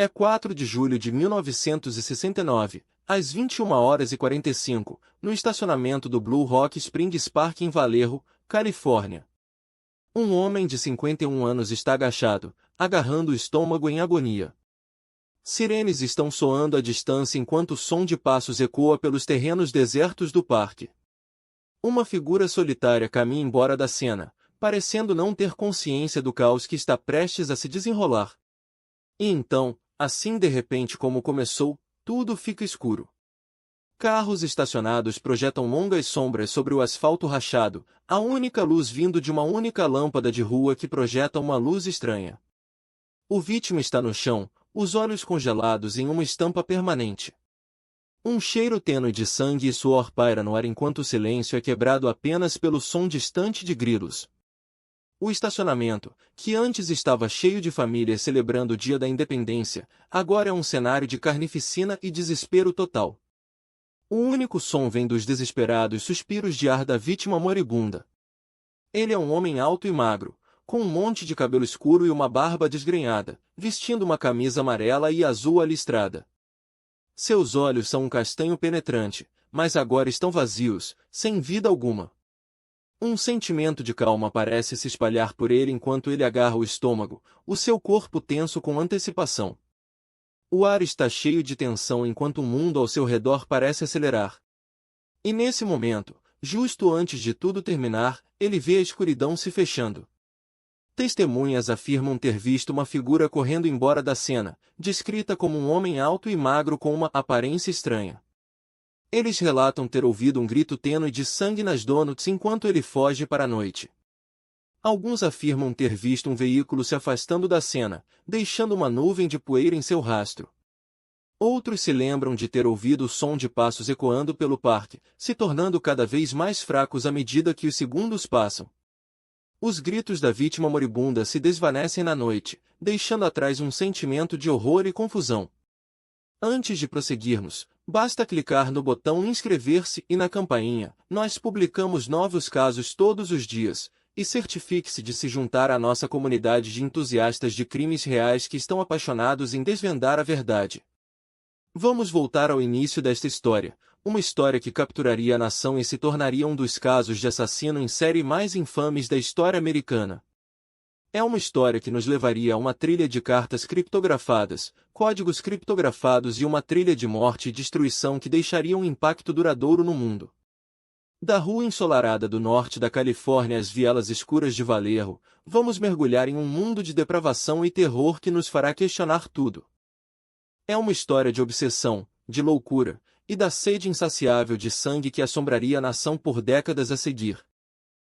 É 4 de julho de 1969, às 21h45, no estacionamento do Blue Rock Springs Park em Vallejo, Califórnia. Um homem de 51 anos está agachado, agarrando o estômago em agonia. Sirenes estão soando à distância enquanto o som de passos ecoa pelos terrenos desertos do parque. Uma figura solitária caminha embora da cena, parecendo não ter consciência do caos que está prestes a se desenrolar. E então, assim de repente como começou, tudo fica escuro. Carros estacionados projetam longas sombras sobre o asfalto rachado, a única luz vindo de uma única lâmpada de rua que projeta uma luz estranha. O vítima está no chão, os olhos congelados em uma estampa permanente. Um cheiro tênue de sangue e suor paira no ar enquanto o silêncio é quebrado apenas pelo som distante de grilos. O estacionamento, que antes estava cheio de famílias celebrando o Dia da Independência, agora é um cenário de carnificina e desespero total. O único som vem dos desesperados suspiros de ar da vítima moribunda. Ele é um homem alto e magro, com um monte de cabelo escuro e uma barba desgrenhada, vestindo uma camisa amarela e azul listrada. Seus olhos são um castanho penetrante, mas agora estão vazios, sem vida alguma. Um sentimento de calma parece se espalhar por ele enquanto ele agarra o estômago, o seu corpo tenso com antecipação. O ar está cheio de tensão enquanto o mundo ao seu redor parece acelerar. E nesse momento, justo antes de tudo terminar, ele vê a escuridão se fechando. Testemunhas afirmam ter visto uma figura correndo embora da cena, descrita como um homem alto e magro com uma aparência estranha. Eles relatam ter ouvido um grito tênue de sangue nas donuts enquanto ele foge para a noite. Alguns afirmam ter visto um veículo se afastando da cena, deixando uma nuvem de poeira em seu rastro. Outros se lembram de ter ouvido o som de passos ecoando pelo parque, se tornando cada vez mais fracos à medida que os segundos passam. Os gritos da vítima moribunda se desvanecem na noite, deixando atrás um sentimento de horror e confusão. Antes de prosseguirmos, basta clicar no botão inscrever-se e na campainha. Nós publicamos novos casos todos os dias, e certifique-se de se juntar à nossa comunidade de entusiastas de crimes reais que estão apaixonados em desvendar a verdade. Vamos voltar ao início desta história. Uma história que capturaria a nação e se tornaria um dos casos de assassino em série mais infames da história americana. É uma história que nos levaria a uma trilha de cartas criptografadas, códigos criptografados e uma trilha de morte e destruição que deixaria um impacto duradouro no mundo. Da rua ensolarada do norte da Califórnia às vielas escuras de Vallejo, vamos mergulhar em um mundo de depravação e terror que nos fará questionar tudo. É uma história de obsessão, de loucura, e da sede insaciável de sangue que assombraria a nação por décadas a seguir.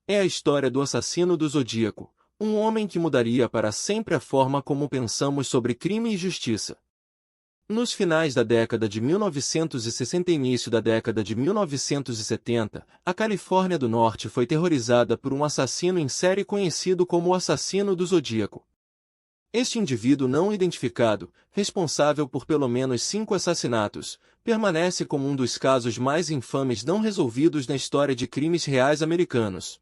É a história do assassino do Zodíaco, um homem que mudaria para sempre a forma como pensamos sobre crime e justiça. Nos finais da década de 1960 e início da década de 1970, a Califórnia do Norte foi terrorizada por um assassino em série conhecido como o assassino do Zodíaco. Este indivíduo não identificado, responsável por pelo menos 5 assassinatos, permanece como um dos casos mais infames não resolvidos na história de crimes reais americanos.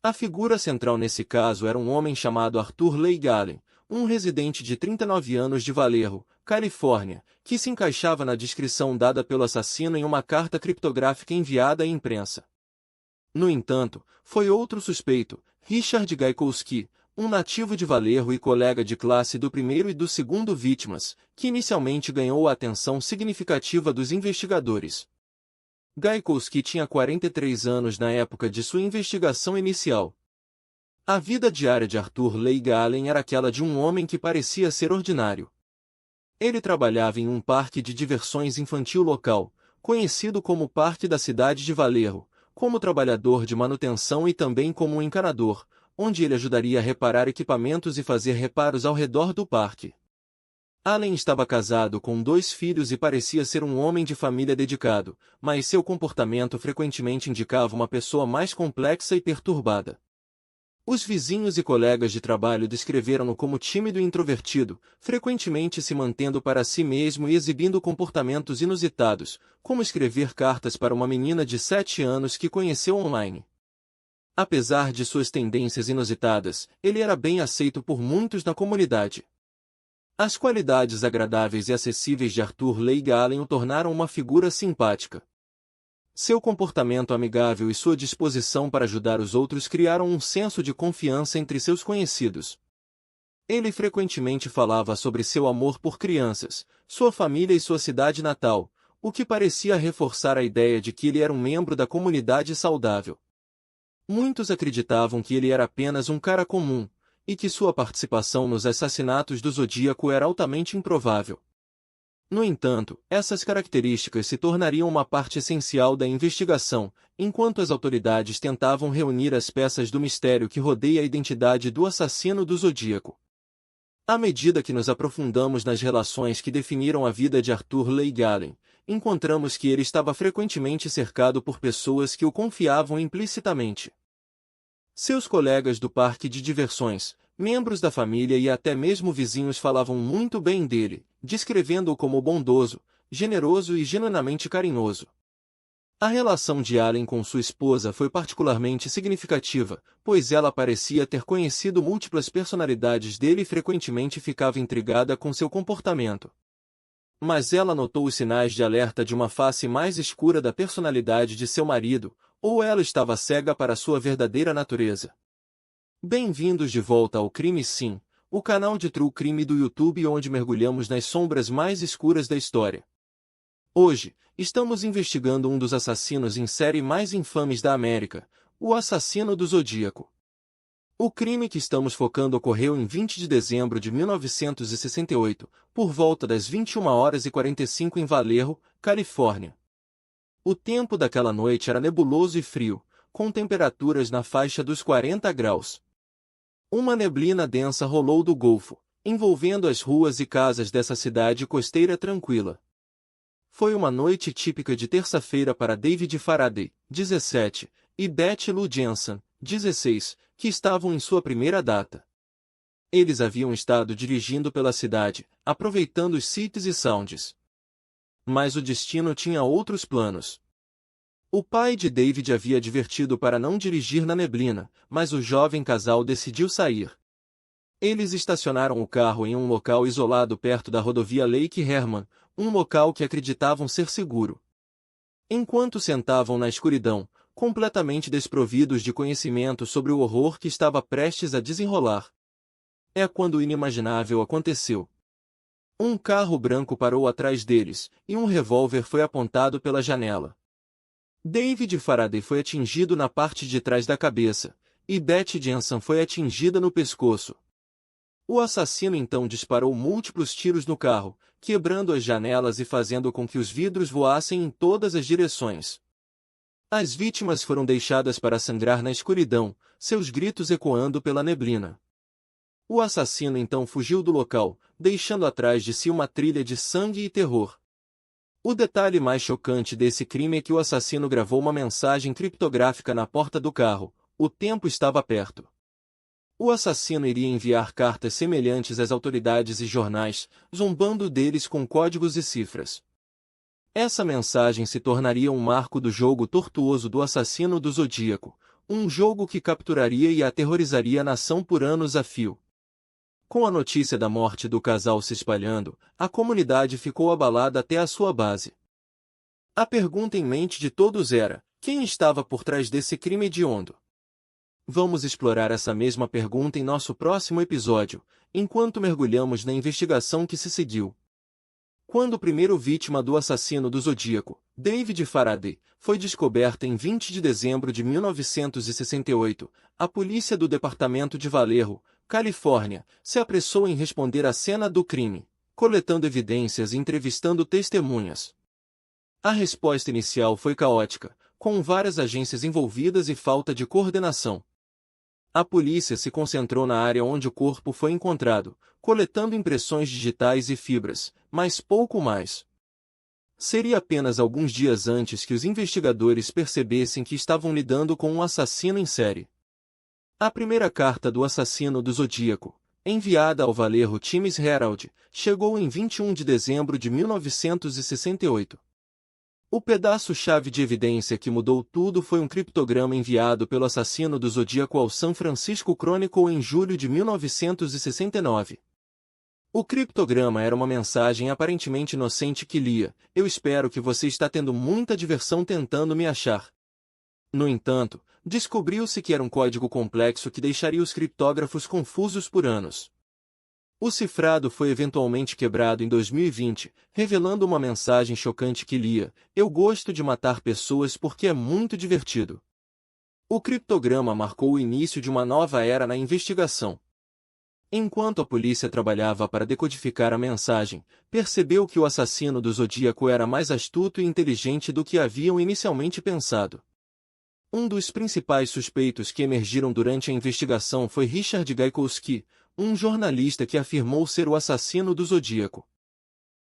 A figura central nesse caso era um homem chamado Arthur Leigh Gallen, um residente de 39 anos de Vallejo, Califórnia, que se encaixava na descrição dada pelo assassino em uma carta criptográfica enviada à imprensa. No entanto, foi outro suspeito, Richard Gaikowski, um nativo de Vallejo e colega de classe do primeiro e do segundo vítimas, que inicialmente ganhou a atenção significativa dos investigadores. Gaikowski tinha 43 anos na época de sua investigação inicial. A vida diária de Arthur Leigh Gallen era aquela de um homem que parecia ser ordinário. Ele trabalhava em um parque de diversões infantil local, conhecido como Parque da Cidade de Vallejo, como trabalhador de manutenção e também como um encanador, onde ele ajudaria a reparar equipamentos e fazer reparos ao redor do parque. Allen estava casado com 2 filhos e parecia ser um homem de família dedicado, mas seu comportamento frequentemente indicava uma pessoa mais complexa e perturbada. Os vizinhos e colegas de trabalho descreveram-no como tímido e introvertido, frequentemente se mantendo para si mesmo e exibindo comportamentos inusitados, como escrever cartas para uma menina de 7 anos que conheceu online. Apesar de suas tendências inusitadas, ele era bem aceito por muitos na comunidade. As qualidades agradáveis e acessíveis de Arthur Leigh Allen o tornaram uma figura simpática. Seu comportamento amigável e sua disposição para ajudar os outros criaram um senso de confiança entre seus conhecidos. Ele frequentemente falava sobre seu amor por crianças, sua família e sua cidade natal, o que parecia reforçar a ideia de que ele era um membro da comunidade saudável. Muitos acreditavam que ele era apenas um cara comum, e que sua participação nos assassinatos do Zodíaco era altamente improvável. No entanto, essas características se tornariam uma parte essencial da investigação, enquanto as autoridades tentavam reunir as peças do mistério que rodeia a identidade do assassino do Zodíaco. À medida que nos aprofundamos nas relações que definiram a vida de Arthur Leigh Allen, encontramos que ele estava frequentemente cercado por pessoas que o confiavam implicitamente. Seus colegas do parque de diversões, membros da família e até mesmo vizinhos falavam muito bem dele, descrevendo-o como bondoso, generoso e genuinamente carinhoso. A relação de Allen com sua esposa foi particularmente significativa, pois ela parecia ter conhecido múltiplas personalidades dele e frequentemente ficava intrigada com seu comportamento. Mas ela notou os sinais de alerta de uma face mais escura da personalidade de seu marido, ou ela estava cega para sua verdadeira natureza. Bem-vindos de volta ao Crime Sim, o canal de True Crime do YouTube onde mergulhamos nas sombras mais escuras da história. Hoje, estamos investigando um dos assassinos em série mais infames da América, o assassino do Zodíaco. O crime que estamos focando ocorreu em 20 de dezembro de 1968, por volta das 21h45 em Vallejo, Califórnia. O tempo daquela noite era nebuloso e frio, com temperaturas na faixa dos 40 graus. Uma neblina densa rolou do Golfo, envolvendo as ruas e casas dessa cidade costeira tranquila. Foi uma noite típica de terça-feira para David Faraday, 17, e Betty Lou Jensen, 16, que estavam em sua primeira data. Eles haviam estado dirigindo pela cidade, aproveitando os sights e sounds. Mas o destino tinha outros planos. O pai de David havia advertido para não dirigir na neblina, mas o jovem casal decidiu sair. Eles estacionaram o carro em um local isolado perto da rodovia Lake Herman, um local que acreditavam ser seguro. Enquanto sentavam na escuridão, completamente desprovidos de conhecimento sobre o horror que estava prestes a desenrolar. É quando o inimaginável aconteceu. Um carro branco parou atrás deles, e um revólver foi apontado pela janela. David Faraday foi atingido na parte de trás da cabeça, e Betty Jensen foi atingida no pescoço. O assassino então disparou múltiplos tiros no carro, quebrando as janelas e fazendo com que os vidros voassem em todas as direções. As vítimas foram deixadas para sangrar na escuridão, seus gritos ecoando pela neblina. O assassino então fugiu do local, deixando atrás de si uma trilha de sangue e terror. O detalhe mais chocante desse crime é que o assassino gravou uma mensagem criptográfica na porta do carro: o tempo estava perto. O assassino iria enviar cartas semelhantes às autoridades e jornais, zombando deles com códigos e cifras. Essa mensagem se tornaria um marco do jogo tortuoso do assassino do Zodíaco, um jogo que capturaria e aterrorizaria a nação por anos a fio. Com a notícia da morte do casal se espalhando, a comunidade ficou abalada até a sua base. A pergunta em mente de todos era: quem estava por trás desse crime hediondo? Vamos explorar essa mesma pergunta em nosso próximo episódio, enquanto mergulhamos na investigação que se seguiu. Quando o primeiro vítima do assassino do Zodíaco, David Faraday, foi descoberta em 20 de dezembro de 1968, a polícia do departamento de Vallejo, Califórnia, se apressou em responder à cena do crime, coletando evidências e entrevistando testemunhas. A resposta inicial foi caótica, com várias agências envolvidas e falta de coordenação. A polícia se concentrou na área onde o corpo foi encontrado, coletando impressões digitais e fibras, mas pouco mais. Seria apenas alguns dias antes que os investigadores percebessem que estavam lidando com um assassino em série. A primeira carta do assassino do Zodíaco, enviada ao Vallejo Times Herald, chegou em 21 de dezembro de 1968. O pedaço-chave de evidência que mudou tudo foi um criptograma enviado pelo assassino do Zodíaco ao San Francisco Chronicle em julho de 1969. O criptograma era uma mensagem aparentemente inocente que lia: "Eu espero que você está tendo muita diversão tentando me achar." No entanto, descobriu-se que era um código complexo que deixaria os criptógrafos confusos por anos. O cifrado foi eventualmente quebrado em 2020, revelando uma mensagem chocante que lia: "Eu gosto de matar pessoas porque é muito divertido." O criptograma marcou o início de uma nova era na investigação. Enquanto a polícia trabalhava para decodificar a mensagem, percebeu que o assassino do Zodíaco era mais astuto e inteligente do que haviam inicialmente pensado. Um dos principais suspeitos que emergiram durante a investigação foi Richard Gaikowski, um jornalista que afirmou ser o assassino do Zodíaco.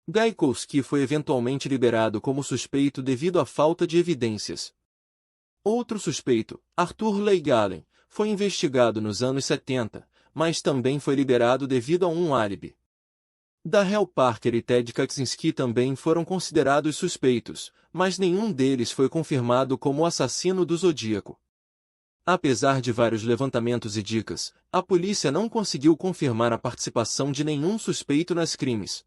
Gaikowski foi eventualmente liberado como suspeito devido à falta de evidências. Outro suspeito, Arthur Leigh Allen, foi investigado nos anos 70, mas também foi liberado devido a um álibi. Darrell Parker e Ted Kaczynski também foram considerados suspeitos, mas nenhum deles foi confirmado como o assassino do Zodíaco. Apesar de vários levantamentos e dicas, a polícia não conseguiu confirmar a participação de nenhum suspeito nos crimes.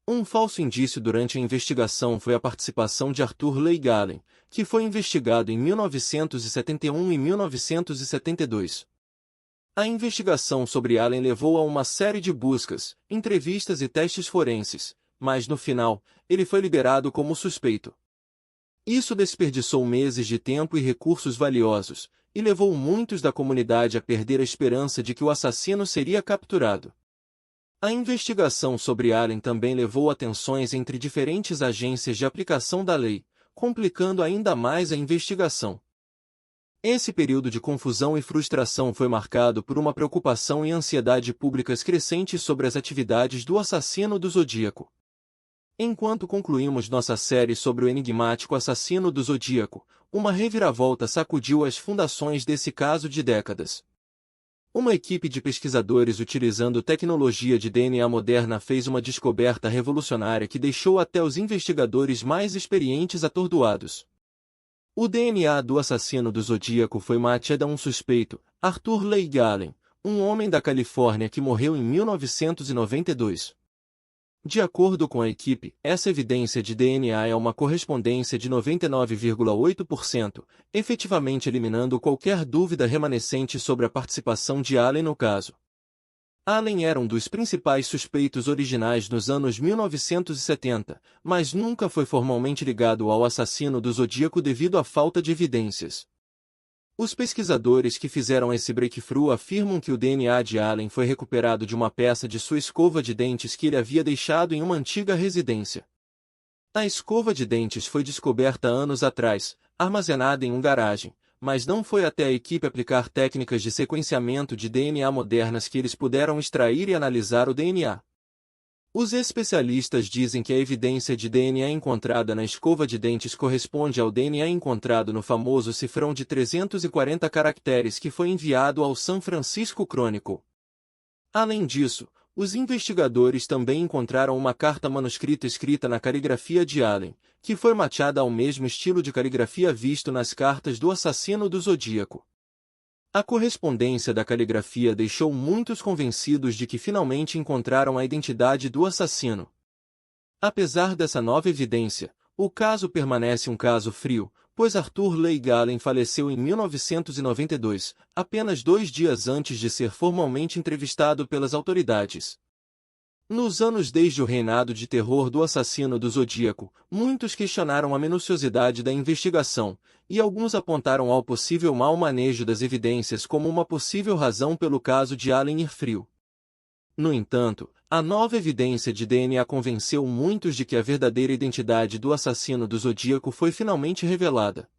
Um falso indício durante a investigação foi a participação de Arthur Leigh Allen, que foi investigado em 1971 e 1972. A investigação sobre Allen levou a uma série de buscas, entrevistas e testes forenses, mas no final, ele foi liberado como suspeito. Isso desperdiçou meses de tempo e recursos valiosos, e levou muitos da comunidade a perder a esperança de que o assassino seria capturado. A investigação sobre Allen também levou a tensões entre diferentes agências de aplicação da lei, complicando ainda mais a investigação. Esse período de confusão e frustração foi marcado por uma preocupação e ansiedade públicas crescentes sobre as atividades do assassino do Zodíaco. Enquanto concluímos nossa série sobre o enigmático assassino do Zodíaco, uma reviravolta sacudiu as fundações desse caso de décadas. Uma equipe de pesquisadores utilizando tecnologia de DNA moderna fez uma descoberta revolucionária que deixou até os investigadores mais experientes atordoados. O DNA do assassino do Zodíaco foi matchado a um suspeito, Arthur Leigh Allen, um homem da Califórnia que morreu em 1992. De acordo com a equipe, essa evidência de DNA é uma correspondência de 99,8%, efetivamente eliminando qualquer dúvida remanescente sobre a participação de Allen no caso. Allen era um dos principais suspeitos originais nos anos 1970, mas nunca foi formalmente ligado ao assassino do Zodíaco devido à falta de evidências. Os pesquisadores que fizeram esse breakthrough afirmam que o DNA de Allen foi recuperado de uma peça de sua escova de dentes que ele havia deixado em uma antiga residência. A escova de dentes foi descoberta anos atrás, armazenada em uma garagem, mas não foi até a equipe aplicar técnicas de sequenciamento de DNA modernas que eles puderam extrair e analisar o DNA. Os especialistas dizem que a evidência de DNA encontrada na escova de dentes corresponde ao DNA encontrado no famoso cifrão de 340 caracteres que foi enviado ao San Francisco Chronicle. Além disso, os investigadores também encontraram uma carta manuscrita escrita na caligrafia de Allen, que foi matchada ao mesmo estilo de caligrafia visto nas cartas do assassino do Zodíaco. A correspondência da caligrafia deixou muitos convencidos de que finalmente encontraram a identidade do assassino. Apesar dessa nova evidência, o caso permanece um caso frio, pois Arthur Leigh Allen faleceu em 1992, apenas 2 dias antes de ser formalmente entrevistado pelas autoridades. Nos anos desde o reinado de terror do assassino do Zodíaco, muitos questionaram a minuciosidade da investigação, e alguns apontaram ao possível mau manejo das evidências como uma possível razão pelo caso de Allen ir frio. No entanto, a nova evidência de DNA convenceu muitos de que a verdadeira identidade do assassino do Zodíaco foi finalmente revelada.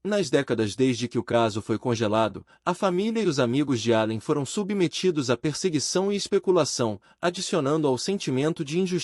Nas décadas desde que o caso foi congelado, a família e os amigos de Allen foram submetidos à perseguição e especulação, adicionando ao sentimento de injustiça.